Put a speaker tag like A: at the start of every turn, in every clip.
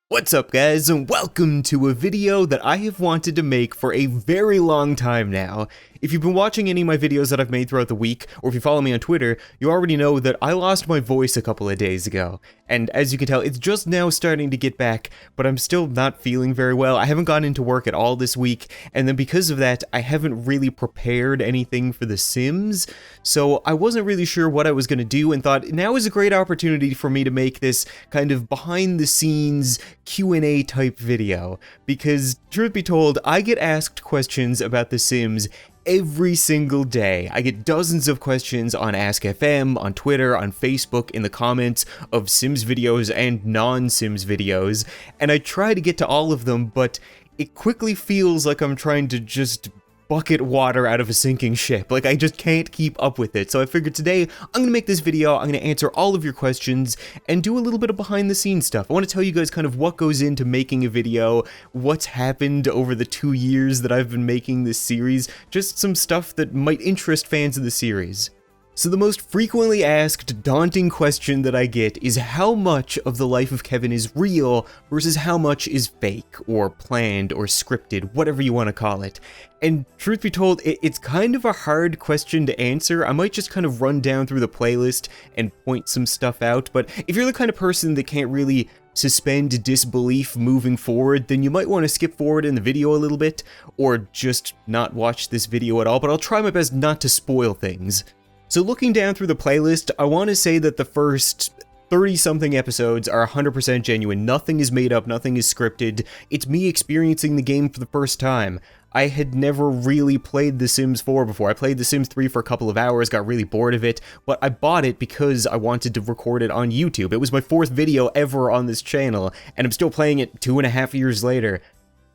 A: What's up guys, and welcome to a video that I have wanted to make for a very long time now. If you've been watching any of my videos that I've made throughout the week, or if you follow me on Twitter, you already know that I lost my voice a couple of days ago. And as you can tell, it's just now starting to get back, but I'm still not feeling very well. I haven't gone into work at all this week, and then because of that, I haven't really prepared anything for The Sims, so I wasn't really sure what I was going to do and thought now is a great opportunity for me to make this kind of behind-the-scenes Q&A type video, because truth be told, I get asked questions about The Sims every single day. I get dozens of questions on Ask FM, on Twitter, on Facebook, in the comments of Sims videos and non-Sims videos, and I try to get to all of them, but it quickly feels like I'm trying to just bucket water out of a sinking ship. Like, I just can't keep up with it. So I figured today, I'm gonna make this video, I'm gonna answer all of your questions, and do a little bit of behind the scenes stuff. I want to tell you guys kind of what goes into making a video, what's happened over the 2 years that I've been making this series, just some stuff that might interest fans of the series. So the most frequently asked, daunting question that I get is how much of the life of Kevin is real versus how much is fake, or planned, or scripted, whatever you want to call it. And truth be told, it's kind of a hard question to answer. I might just kind of run down through the playlist and point some stuff out, but if you're the kind of person that can't really suspend disbelief moving forward, then you might want to skip forward in the video a little bit, or just not watch this video at all, but I'll try my best not to spoil things. So looking down through the playlist, I want to say that the first 30-something episodes are 100% genuine. Nothing is made up, nothing is scripted. It's me experiencing the game for the first time. I had never really played The Sims 4 before. I played The Sims 3 for a couple of hours, got really bored of it, but I bought it because I wanted to record it on YouTube. It was my 4th video ever on this channel, and I'm still playing it 2.5 years later.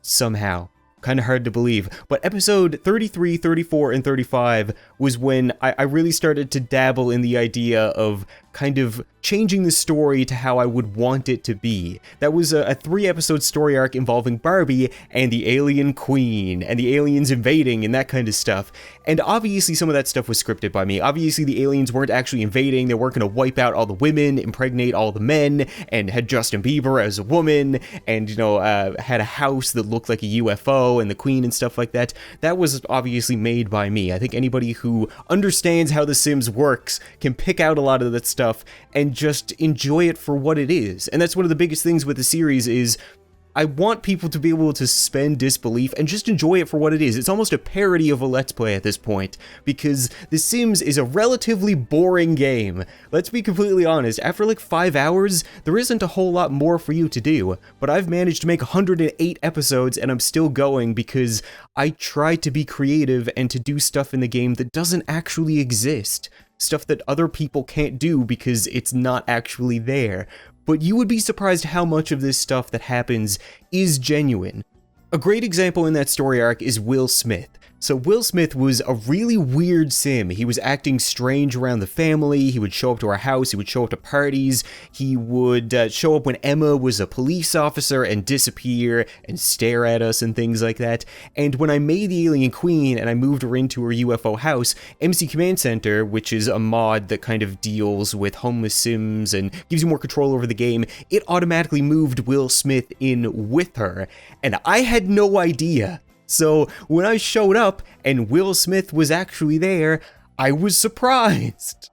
A: Somehow. Kind of hard to believe, but episode 33, 34, and 35 was when I really started to dabble in the idea of kind of changing the story to how I would want it to be. That was a 3-episode story arc involving Barbie and the alien queen, and the aliens invading and that kind of stuff. And obviously some of that stuff was scripted by me. Obviously the aliens weren't actually invading, they weren't going to wipe out all the women, impregnate all the men, and had Justin Bieber as a woman, and, you know, had a house that looked like a UFO, and the queen and stuff like that. That was obviously made by me. I think anybody who understands how The Sims works can pick out a lot of that stuff and just enjoy it for what it is. And that's one of the biggest things with the series is I want people to be able to suspend disbelief and just enjoy it for what it is. It's almost a parody of a Let's Play at this point, because The Sims is a relatively boring game. Let's be completely honest, after like 5 hours, there isn't a whole lot more for you to do, but I've managed to make 108 episodes and I'm still going because I try to be creative and to do stuff in the game that doesn't actually exist. Stuff that other people can't do because it's not actually there. But you would be surprised how much of this stuff that happens is genuine. A great example in that story arc is Will Smith. So Will Smith was a really weird sim. He was acting strange around the family, he would show up to our house, he would show up to parties, he would show up when Emma was a police officer and disappear and stare at us and things like that. And when I made the alien queen and I moved her into her UFO house, MC Command Center, which is a mod that kind of deals with homeless sims and gives you more control over the game, it automatically moved Will Smith in with her. And I had no idea. So when I showed up and Will Smith was actually there, I was surprised.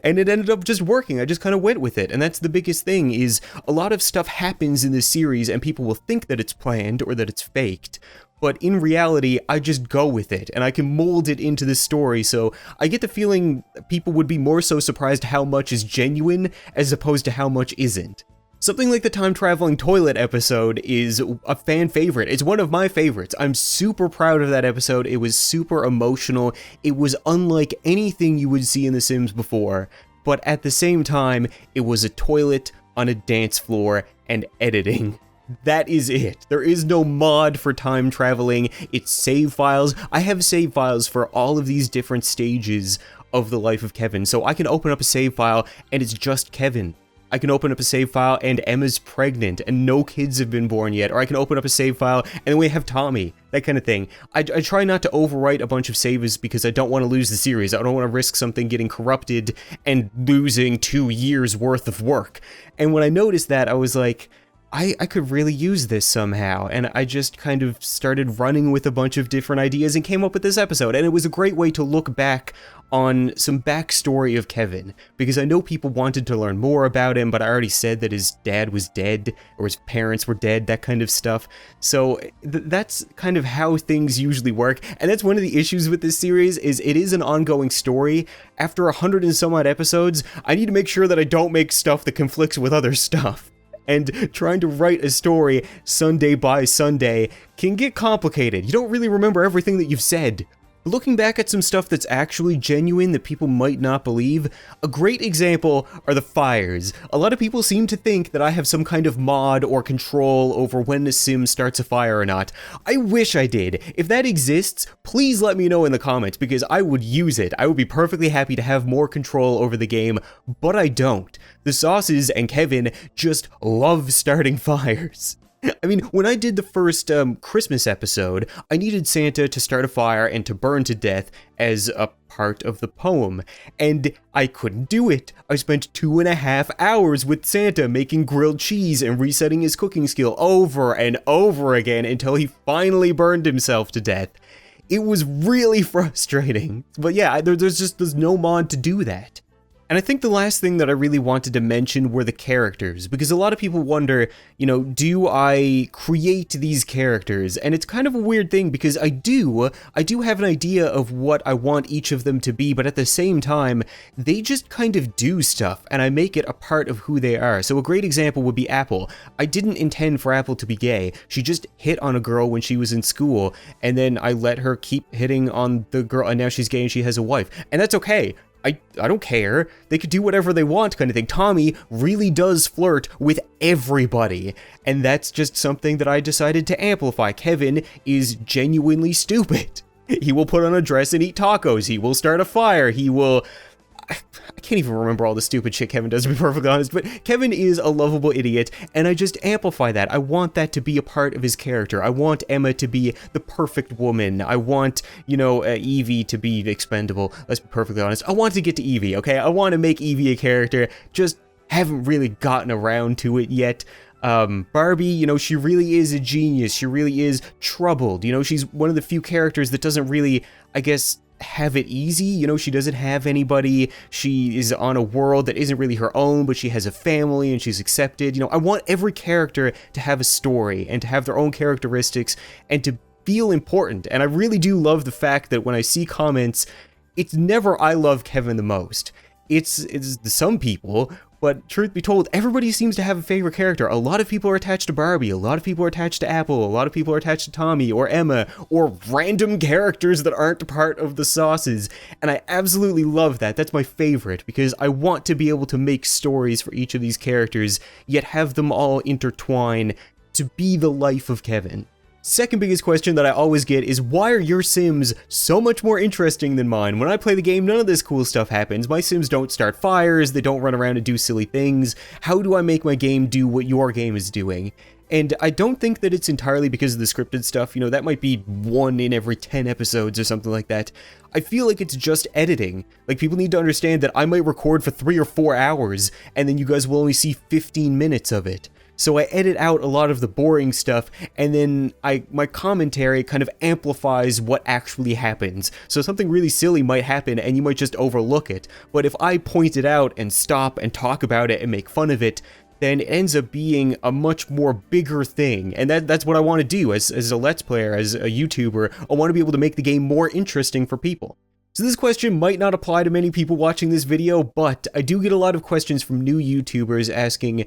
A: And it ended up just working. I just kind of went with it. And that's the biggest thing, is a lot of stuff happens in this series and people will think that it's planned or that it's faked. But in reality, I just go with it and I can mold it into this story. So I get the feeling people would be more so surprised how much is genuine as opposed to how much isn't. Something like the time-traveling toilet episode is a fan favorite. It's one of my favorites. I'm super proud of that episode. It was super emotional. It was unlike anything you would see in The Sims before. But at the same time, it was a toilet on a dance floor and editing. That is it. There is no mod for time traveling. It's save files. I have save files for all of these different stages of the life of Kevin. So I can open up a save file and it's just Kevin. I can open up a save file and Emma's pregnant and no kids have been born yet, or I can open up a save file and then we have Tommy, that kind of thing. I try not to overwrite a bunch of saves because I don't want to lose the series. I don't want to risk something getting corrupted and losing 2 years worth of work. And when I noticed that, I was like, I could really use this somehow, and I just kind of started running with a bunch of different ideas and came up with this episode, and it was a great way to look back on some backstory of Kevin, because I know people wanted to learn more about him, but I already said that his dad was dead, or his parents were dead, that kind of stuff, so that's kind of how things usually work, and that's one of the issues with this series, is it is an ongoing story. After 100 and some odd episodes, I need to make sure that I don't make stuff that conflicts with other stuff. And trying to write a story Sunday by Sunday can get complicated. You don't really remember everything that you've said. Looking back at some stuff that's actually genuine that people might not believe, a great example are the fires. A lot of people seem to think that I have some kind of mod or control over when a sim starts a fire or not. I wish I did. If that exists, please let me know in the comments, because I would use it. I would be perfectly happy to have more control over the game, but I don't. The Sauces and Kevin just love starting fires. I mean, when I did the first Christmas episode, I needed Santa to start a fire and to burn to death as a part of the poem, and I couldn't do it. I spent 2.5 hours with Santa making grilled cheese and resetting his cooking skill over and over again until he finally burned himself to death. It was really frustrating, but yeah, there's no mod to do that. And I think the last thing that I really wanted to mention were the characters, because a lot of people wonder, you know, do I create these characters? And it's kind of a weird thing, because I do have an idea of what I want each of them to be, but at the same time, they just kind of do stuff, and I make it a part of who they are. So a great example would be Apple. I didn't intend for Apple to be gay. She just hit on a girl when she was in school, and then I let her keep hitting on the girl, and now she's gay and she has a wife. And that's okay. I don't care. They could do whatever they want, kind of thing. Tommy really does flirt with everybody, and that's just something that I decided to amplify. Kevin is genuinely stupid. He will put on a dress and eat tacos. He will start a fire. He will... I can't even remember all the stupid shit Kevin does, to be perfectly honest, but Kevin is a lovable idiot, and I just amplify that. I want that to be a part of his character. I want Emma to be the perfect woman. I want, you know, Evie to be expendable. Let's be perfectly honest. I want to get to Evie, okay? I want to make Evie a character, just haven't really gotten around to it yet. Barbie, you know, she really is a genius. She really is troubled. You know, she's one of the few characters that doesn't really, I guess, have it easy. You know, she doesn't have anybody. She is on a world that isn't really her own, but she has a family and she's accepted. You know, I want every character to have a story and to have their own characteristics and to feel important. And I really do love the fact that when I see comments, it's never I love Kevin the most. It's some people, but truth be told, everybody seems to have a favorite character. A lot of people are attached to Barbie, a lot of people are attached to Apple, a lot of people are attached to Tommy or Emma, or random characters that aren't part of the Sauces, and I absolutely love that. That's my favorite, because I want to be able to make stories for each of these characters, yet have them all intertwine to be the life of Kevin. Second biggest question that I always get is, why are your Sims so much more interesting than mine? When I play the game, none of this cool stuff happens. My Sims don't start fires, they don't run around and do silly things. How do I make my game do what your game is doing? And I don't think that it's entirely because of the scripted stuff, you know, that might be 1 in every 10 episodes or something like that. I feel like it's just editing. Like, people need to understand that I might record for 3 or 4 hours, and then you guys will only see 15 minutes of it. So I edit out a lot of the boring stuff, and then my commentary kind of amplifies what actually happens. So something really silly might happen, and you might just overlook it. But if I point it out and stop and talk about it and make fun of it, then it ends up being a much more bigger thing. And that's what I want to do as a Let's Player, as a YouTuber. I want to be able to make the game more interesting for people. So this question might not apply to many people watching this video, but I do get a lot of questions from new YouTubers asking,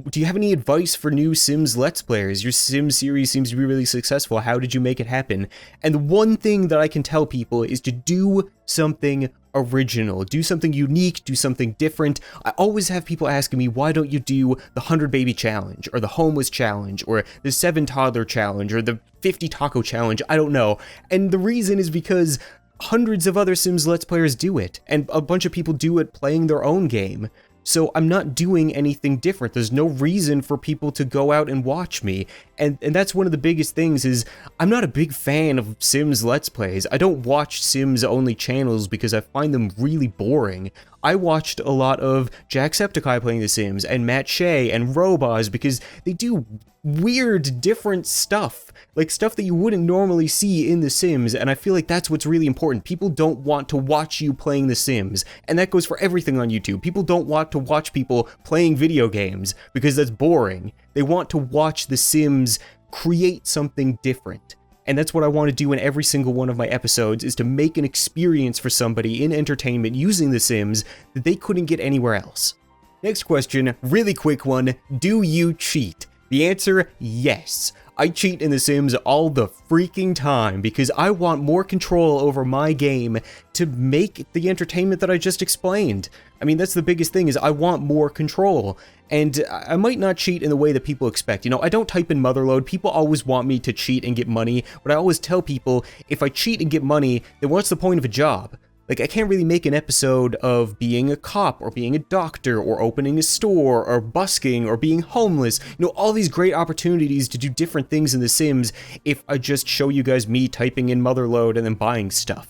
A: do you have any advice for new Sims Let's Players? Your Sims series seems to be really successful. How did you make it happen? And the one thing that I can tell people is to do something original, do something unique, do something different. I always have people asking me, why don't you do the 100 Baby Challenge, or the Homeless Challenge, or the 7 Toddler Challenge, or the 50 Taco Challenge? I don't know. And the reason is because hundreds of other Sims Let's Players do it, and a bunch of people do it playing their own game. So I'm not doing anything different. There's no reason for people to go out and watch me. And that's one of the biggest things is, I'm not a big fan of Sims Let's Plays. I don't watch Sims only channels because I find them really boring. I watched a lot of Jacksepticeye playing The Sims, and Matt Shea, and Robaz, because they do weird, different stuff. Like, stuff that you wouldn't normally see in The Sims, and I feel like that's what's really important. People don't want to watch you playing The Sims, and that goes for everything on YouTube. People don't want to watch people playing video games, because that's boring. They want to watch The Sims create something different. And that's what I want to do in every single one of my episodes, is to make an experience for somebody in entertainment using The Sims that they couldn't get anywhere else. Next question, really quick one, do you cheat? The answer, yes. I cheat in The Sims all the freaking time because I want more control over my game to make the entertainment that I just explained. I mean, that's the biggest thing, is I want more control. And I might not cheat in the way that people expect. You know, I don't type in motherload. People always want me to cheat and get money, but I always tell people, if I cheat and get money, then what's the point of a job? Like, I can't really make an episode of being a cop, or being a doctor, or opening a store, or busking, or being homeless. You know, all these great opportunities to do different things in The Sims if I just show you guys me typing in motherload and then buying stuff.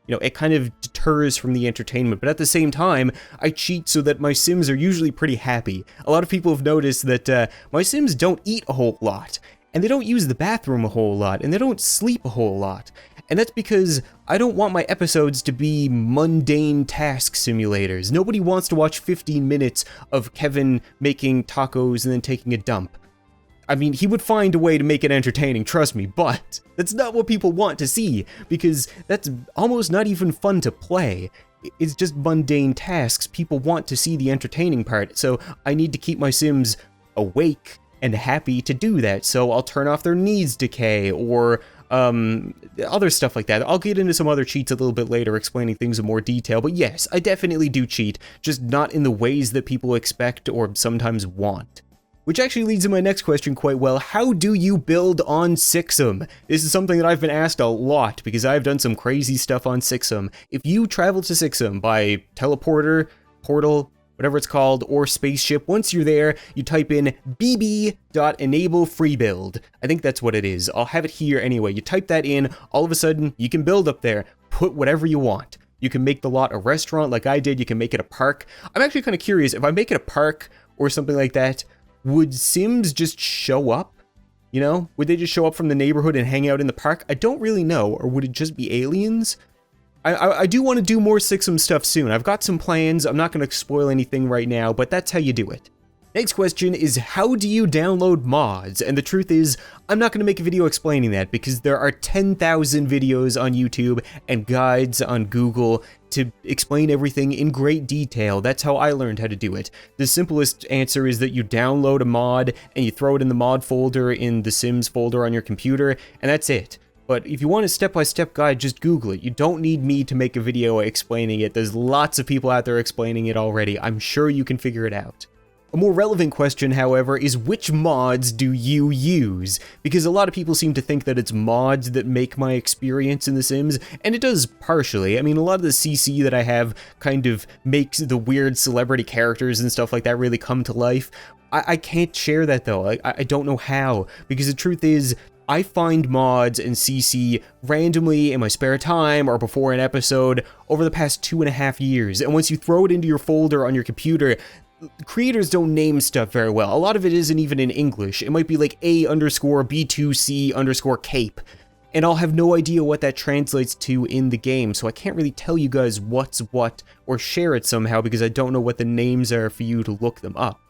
A: You know, it kind of deters from the entertainment, but at the same time, I cheat so that my Sims are usually pretty happy. A lot of people have noticed that my Sims don't eat a whole lot, and they don't use the bathroom a whole lot, and they don't sleep a whole lot. And that's because I don't want my episodes to be mundane task simulators. Nobody wants to watch 15 minutes of Kevin making tacos and then taking a dump. I mean, he would find a way to make it entertaining, trust me, but that's not what people want to see, because that's almost not even fun to play. It's just mundane tasks. People want to see the entertaining part, so I need to keep my Sims awake and happy to do that, so I'll turn off their needs decay, or other stuff like that. I'll get into some other cheats a little bit later, explaining things in more detail, but yes, I definitely do cheat, just not in the ways that people expect or sometimes want. Which actually leads to my next question quite well. How do you build on Sixum? This is something that I've been asked a lot because I've done some crazy stuff on Sixum. If you travel to Sixum by teleporter, portal, whatever it's called, or spaceship, once you're there, you type in bb.enableFreeBuild. I think that's what it is. I'll have it here anyway. You type that in, all of a sudden, you can build up there. Put whatever you want. You can make the lot a restaurant like I did. You can make it a park. I'm actually kind of curious, if I make it a park or something like that, would Sims just show up? You know? Would they just show up from the neighborhood and hang out in the park? I don't really know. Or would it just be aliens? I do want to do more Sixum stuff soon. I've got some plans. I'm not going to spoil anything right now, but that's how you do it. Next question is, how do you download mods? And the truth is, I'm not going to make a video explaining that because there are 10,000 videos on YouTube and guides on Google to explain everything in great detail. That's how I learned how to do it. The simplest answer is that you download a mod and you throw it in the mod folder in the Sims folder on your computer, and that's it. But if you want a step-by-step guide, just Google it. You don't need me to make a video explaining it. There's lots of people out there explaining it already. I'm sure you can figure it out. A more relevant question, however, is which mods do you use? Because a lot of people seem to think that it's mods that make my experience in The Sims, and it does partially. I mean, a lot of the CC that I have kind of makes the weird celebrity characters and stuff like that really come to life. I can't share that though. I don't know how, because the truth is, I find mods and CC randomly in my spare time or before an episode over the past 2.5 years, and once you throw it into your folder on your computer, creators don't name stuff very well. A lot of it isn't even in English. It might be like A_B2C_cape, and I'll have no idea what that translates to in the game, so I can't really tell you guys what's what or share it somehow because I don't know what the names are for you to look them up.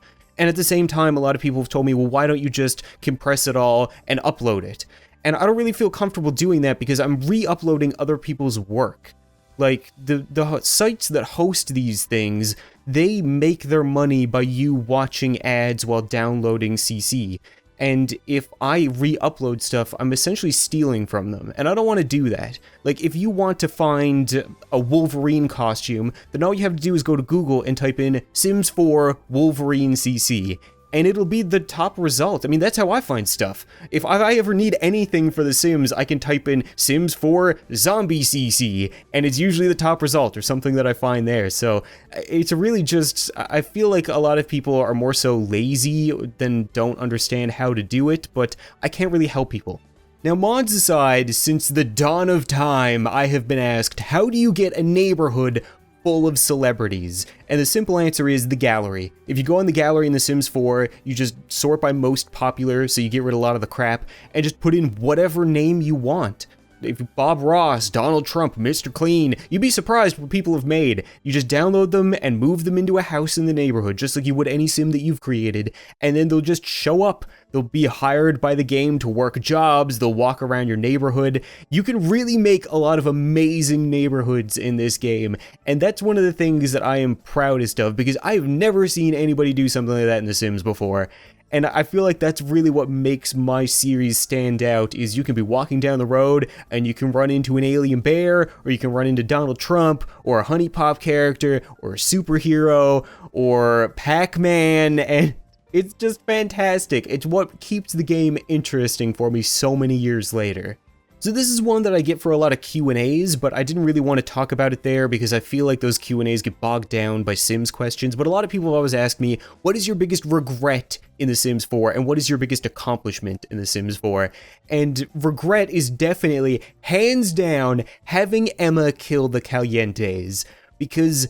A: And at the same time, a lot of people have told me, well, why don't you just compress it all and upload it? And I don't really feel comfortable doing that because I'm re-uploading other people's work. Like, the sites that host these things, they make their money by you watching ads while downloading CC. And if I re-upload stuff, I'm essentially stealing from them, and I don't want to do that. Like, if you want to find a Wolverine costume, then all you have to do is go to Google and type in Sims 4 Wolverine CC, and it'll be the top result. I mean, that's how I find stuff. If I ever need anything for The Sims, I can type in Sims 4 Zombie CC, and it's usually the top result or something that I find there. So it's really just, I feel like a lot of people are more so lazy than don't understand how to do it, but I can't really help people. Now, mods aside, since the dawn of time, I have been asked, how do you get a neighborhood full of celebrities? And the simple answer is the gallery. If you go on the gallery in The Sims 4, you just sort by most popular, so you get rid of a lot of the crap, and just put in whatever name you want. If Bob Ross, Donald Trump, Mr. Clean, you'd be surprised what people have made. You just download them and move them into a house in the neighborhood, just like you would any sim that you've created, and then they'll just show up. They'll be hired by the game to work jobs, they'll walk around your neighborhood. You can really make a lot of amazing neighborhoods in this game, and that's one of the things that I am proudest of, because I have never seen anybody do something like that in The Sims before. And I feel like that's really what makes my series stand out, is you can be walking down the road and you can run into an alien bear, or you can run into Donald Trump, or a Honey Pop character, or a superhero, or Pac-Man, and it's just fantastic. It's what keeps the game interesting for me so many years later. So this is one that I get for a lot of Q&As, but I didn't really want to talk about it there because I feel like those Q&As get bogged down by Sims questions, but a lot of people have always asked me, what is your biggest regret in The Sims 4, and what is your biggest accomplishment in The Sims 4? And regret is definitely, hands down, having Emma kill the Calientes, because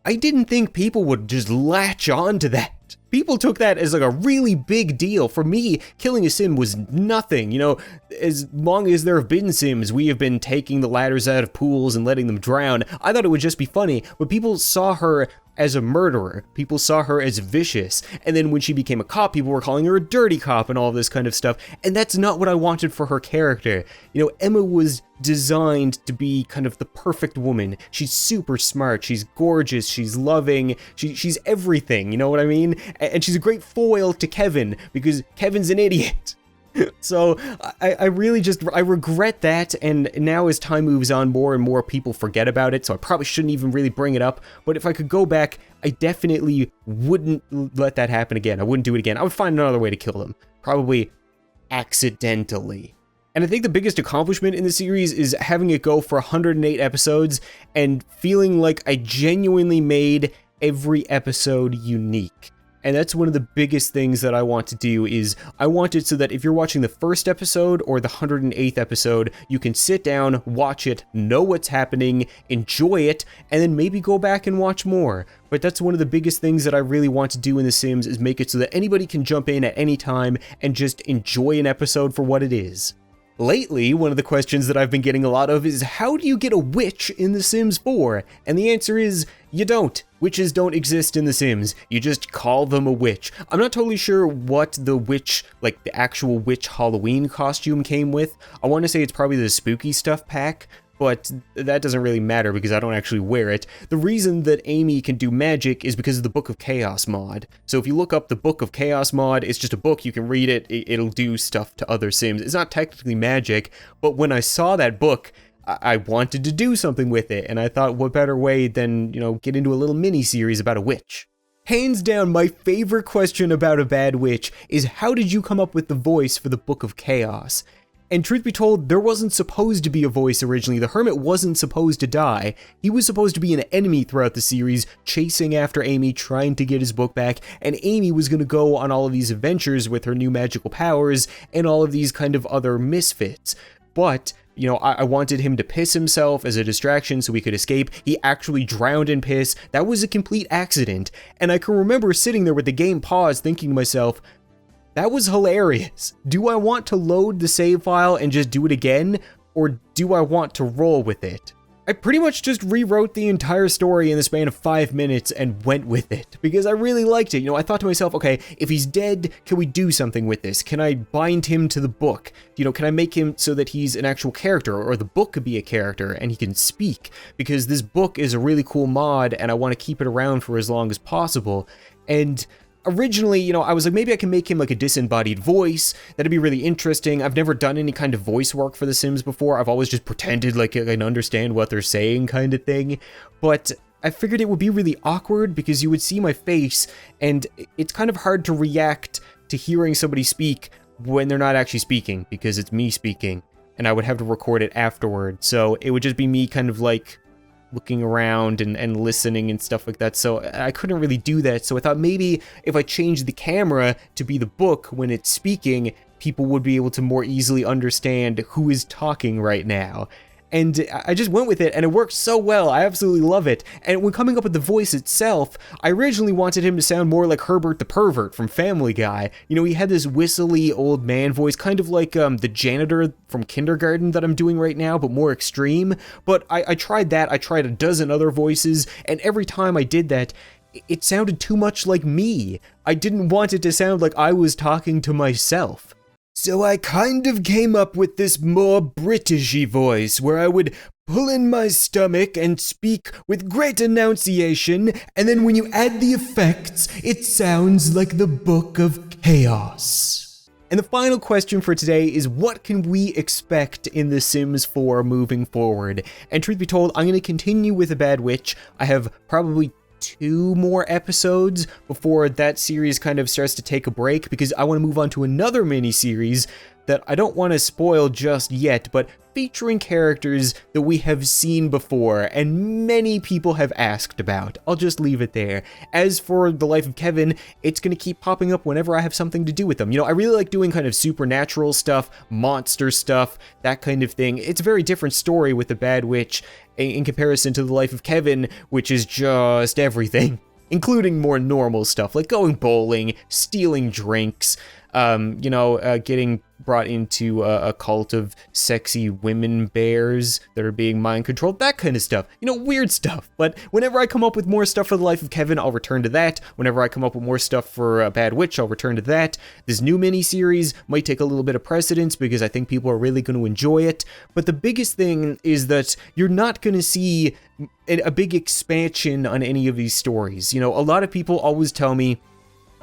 A: I didn't think people would just latch on to that. People took that as like a really big deal. For me, killing a sim was nothing. You know, as long as there have been sims, we have been taking the ladders out of pools and letting them drown. I thought it would just be funny, but people saw her as a murderer. People saw her as vicious. And then when she became a cop, people were calling her a dirty cop and all this kind of stuff. And that's not what I wanted for her character. You know, Emma was designed to be kind of the perfect woman. She's super smart, she's gorgeous, she's loving, she's everything, you know what I mean? And she's a great foil to Kevin, because Kevin's an idiot. So I really I regret that, and now as time moves on, more and more people forget about it, so I probably shouldn't even really bring it up, but if I could go back, I definitely wouldn't let that happen again. I wouldn't do it again. I would find another way to kill them. Probably accidentally. And I think the biggest accomplishment in the series is having it go for 108 episodes and feeling like I genuinely made every episode unique. And that's one of the biggest things that I want to do, is I want it so that if you're watching the first episode or the 108th episode, you can sit down, watch it, know what's happening, enjoy it, and then maybe go back and watch more. But that's one of the biggest things that I really want to do in The Sims, is make it so that anybody can jump in at any time and just enjoy an episode for what it is. Lately, one of the questions that I've been getting a lot of is, how do you get a witch in The Sims 4? And the answer is, you don't. Witches don't exist in The Sims. You just call them a witch. I'm not totally sure what the witch, like the actual witch Halloween costume came with. I want to say it's probably the spooky stuff pack, but that doesn't really matter because I don't actually wear it. The reason that Amy can do magic is because of the Book of Chaos mod. So if you look up the Book of Chaos mod, it's just a book, you can read it, it'll do stuff to other Sims. It's not technically magic, but when I saw that book, I wanted to do something with it, and I thought, what better way than, you know, get into a little mini-series about a witch. Hands down, my favorite question about a bad witch is, how did you come up with the voice for the Book of Chaos? And truth be told, there wasn't supposed to be a voice originally. The Hermit wasn't supposed to die. He was supposed to be an enemy throughout the series, chasing after Amy, trying to get his book back, and Amy was going to go on all of these adventures with her new magical powers and all of these kind of other misfits. But, you know, I wanted him to piss himself as a distraction so we could escape. He actually drowned in piss. That was a complete accident. And I can remember sitting there with the game paused, thinking to myself, that was hilarious. Do I want to load the save file and just do it again? Or do I want to roll with it? I pretty much just rewrote the entire story in the span of 5 minutes and went with it, because I really liked it. You know, I thought to myself, okay, if he's dead, can we do something with this? Can I bind him to the book? You know, can I make him so that he's an actual character, or the book could be a character and he can speak? Because this book is a really cool mod and I want to keep it around for as long as possible. And originally, you know, I was like, maybe I can make him like a disembodied voice. That'd be really interesting. I've never done any kind of voice work for The Sims before. I've always just pretended like I can understand what they're saying kind of thing. But I figured it would be really awkward because you would see my face and it's kind of hard to react to hearing somebody speak when they're not actually speaking, because it's me speaking and I would have to record it afterward. So it would just be me kind of like looking around and listening and stuff like that, so I couldn't really do that. So I thought maybe if I changed the camera to be the book when it's speaking, people would be able to more easily understand who is talking right now. and I just went with it, and it worked so well. I absolutely love it. And when coming up with the voice itself, I originally wanted him to sound more like Herbert the Pervert from Family Guy. You know, he had this whistly old man voice, kind of like the janitor from kindergarten that I'm doing right now, but more extreme. But I tried that, I tried a dozen other voices, and every time I did that, it sounded too much like me. I didn't want it to sound like I was talking to myself. So I kind of came up with this more Britishy voice where I would pull in my stomach and speak with great enunciation, and then when you add the effects, it sounds like the Book of Chaos. And the final question for today is, what can we expect in The Sims 4 moving forward? And truth be told, I'm going to continue with The Bad Witch. I have probably 2 more episodes before that series kind of starts to take a break, because I want to move on to another mini-series that I don't want to spoil just yet, but featuring characters that we have seen before and many people have asked about. I'll just leave it there. As for The Life of Kevin, it's going to keep popping up whenever I have something to do with them. You know, I really like doing kind of supernatural stuff, monster stuff, that kind of thing. It's a very different story with The Bad Witch in comparison to The Life of Kevin, which is just everything, including more normal stuff like going bowling, stealing drinks, getting brought into a cult of sexy women bears that are being mind controlled, that kind of stuff. You know, weird stuff. But whenever I come up with more stuff for The Life of Kevin, I'll return to that. Whenever I come up with more stuff for Bad Witch, I'll return to that. This new mini-series might take a little bit of precedence because I think people are really going to enjoy it. But the biggest thing is that you're not going to see a big expansion on any of these stories. You know, a lot of people always tell me,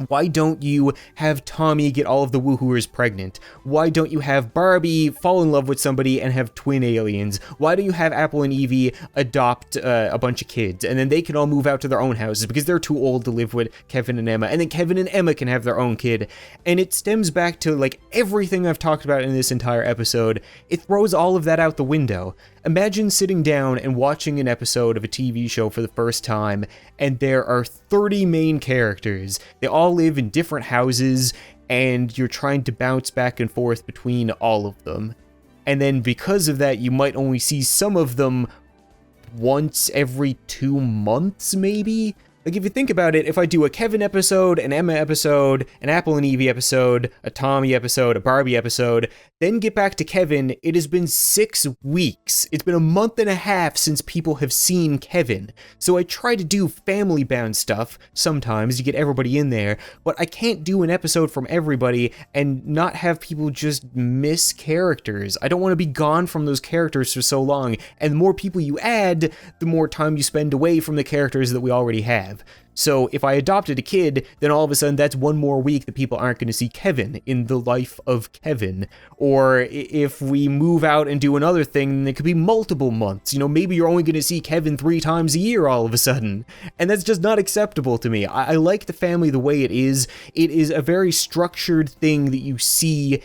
A: why don't you have Tommy get all of the woohooers pregnant? Why don't you have Barbie fall in love with somebody and have twin aliens? Why don't you have Apple and Evie adopt a bunch of kids, and then they can all move out to their own houses because they're too old to live with Kevin and Emma, and then Kevin and Emma can have their own kid? And it stems back to, like, everything I've talked about in this entire episode. It throws all of that out the window. Imagine sitting down and watching an episode of a TV show for the first time, and there are 30 main characters. They all live in different houses, and you're trying to bounce back and forth between all of them. And then because of that, you might only see some of them once every 2 months, maybe? Like, if you think about it, if I do a Kevin episode, an Emma episode, an Apple and Evie episode, a Tommy episode, a Barbie episode, then get back to Kevin, it has been 6 weeks. It's been a month and a half since people have seen Kevin. So I try to do family-bound stuff sometimes to get everybody in there, but I can't do an episode from everybody and not have people just miss characters. I don't want to be gone from those characters for so long, and the more people you add, the more time you spend away from the characters that we already have. So if I adopted a kid, then all of a sudden that's 1 more week that people aren't going to see Kevin in The Life of Kevin. Or if we move out and do another thing, then it could be multiple months. You know, maybe you're only going to see Kevin 3 times a year all of a sudden. And that's just not acceptable to me. I like the family the way it is. It is a very structured thing that you see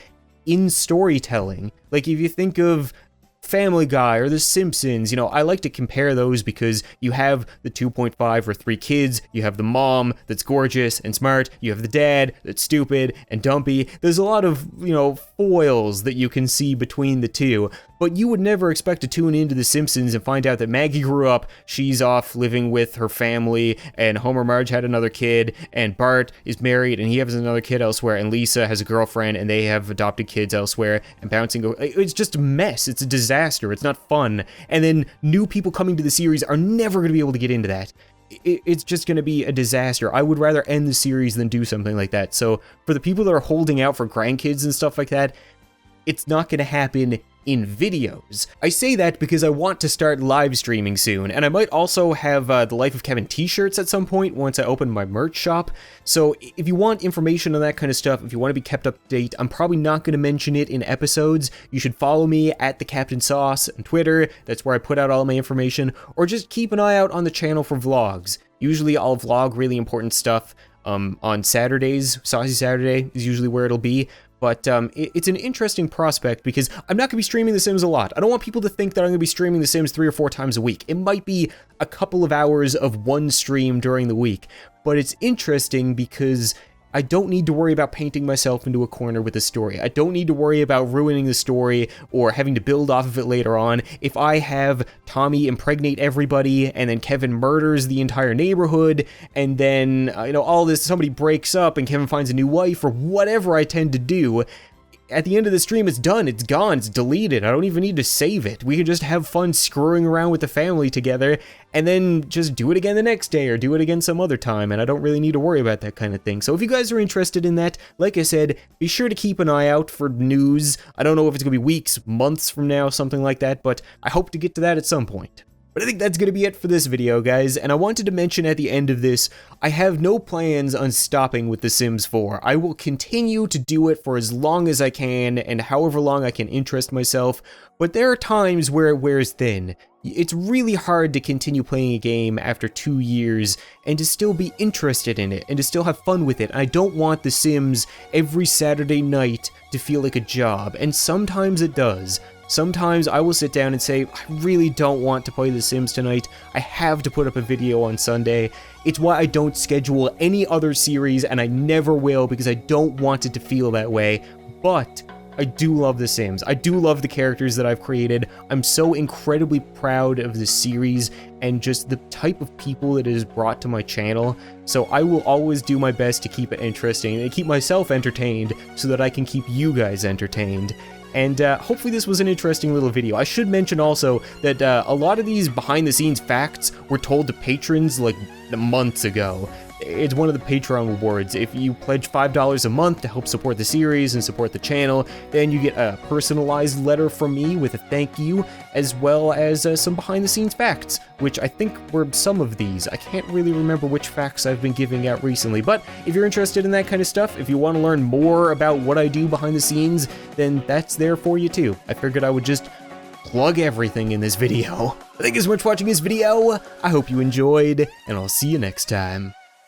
A: in storytelling. Like, if you think of Family Guy or The Simpsons, you know, I like to compare those because you have the 2.5 or 3 kids, you have the mom that's gorgeous and smart, you have the dad that's stupid and dumpy. There's a lot of, you know, foils that you can see between the two, but you would never expect to tune into The Simpsons and find out that Maggie grew up, she's off living with her family, and Homer Marge had another kid, and Bart is married and he has another kid elsewhere, and Lisa has a girlfriend and they have adopted kids elsewhere, and bouncing. It's just a mess. It's a disaster. It's not fun. And then new people coming to the series are never going to be able to get into that. It's just going to be a disaster. I would rather end the series than do something like that. So for the people that are holding out for grandkids and stuff like that, it's not going to happen in videos. I say that because I want to start live streaming soon, and I might also have The Life of Kevin t-shirts at some point once I open my merch shop. So if you want information on that kind of stuff, if you want to be kept up to date, I'm probably not going to mention it in episodes. You should follow me at the CaptainSauce on Twitter. That's where I put out all my information, or just keep an eye out on the channel for vlogs. Usually I'll vlog really important stuff on Saturdays. Saucy Saturday is usually where it'll be. But it's an interesting prospect because I'm not going to be streaming The Sims a lot. I don't want people to think that I'm going to be streaming The Sims 3 or 4 times a week. It might be a couple of hours of one stream during the week. But it's interesting because I don't need to worry about painting myself into a corner with a story. I don't need to worry about ruining the story or having to build off of it later on. If I have Tommy impregnate everybody and then Kevin murders the entire neighborhood and then, all this, somebody breaks up and Kevin finds a new wife or whatever I tend to do, at the end of the stream, it's done, it's gone, it's deleted. I don't even need to save it. We can just have fun screwing around with the family together and then just do it again the next day or do it again some other time, and I don't really need to worry about that kind of thing. So if you guys are interested in that, like I said, be sure to keep an eye out for news. I don't know if it's going to be weeks, months from now, something like that, but I hope to get to that at some point. But I think that's going to be it for this video, guys, and I wanted to mention at the end of this, I have no plans on stopping with The Sims 4. I will continue to do it for as long as I can, and however long I can interest myself, but there are times where it wears thin. It's really hard to continue playing a game after 2 years, and to still be interested in it, and to still have fun with it. I don't want The Sims every Saturday night to feel like a job, and sometimes it does. Sometimes I will sit down and say, I really don't want to play The Sims tonight. I have to put up a video on Sunday. It's why I don't schedule any other series, and I never will because I don't want it to feel that way. But I do love The Sims. I do love the characters that I've created. I'm so incredibly proud of this series and just the type of people that it has brought to my channel. So I will always do my best to keep it interesting and keep myself entertained so that I can keep you guys entertained. And hopefully this was an interesting little video. I should mention also that a lot of these behind-the-scenes facts were told to patrons like months ago. It's one of the Patreon rewards. If you pledge $5 a month to help support the series and support the channel, then you get a personalized letter from me with a thank you, as well as some behind-the-scenes facts, which I think were some of these. I can't really remember which facts I've been giving out recently, but if you're interested in that kind of stuff, if you want to learn more about what I do behind the scenes, then that's there for you too. I figured I would just plug everything in this video. Thank you so much for watching this video. I hope you enjoyed, and I'll see you next time.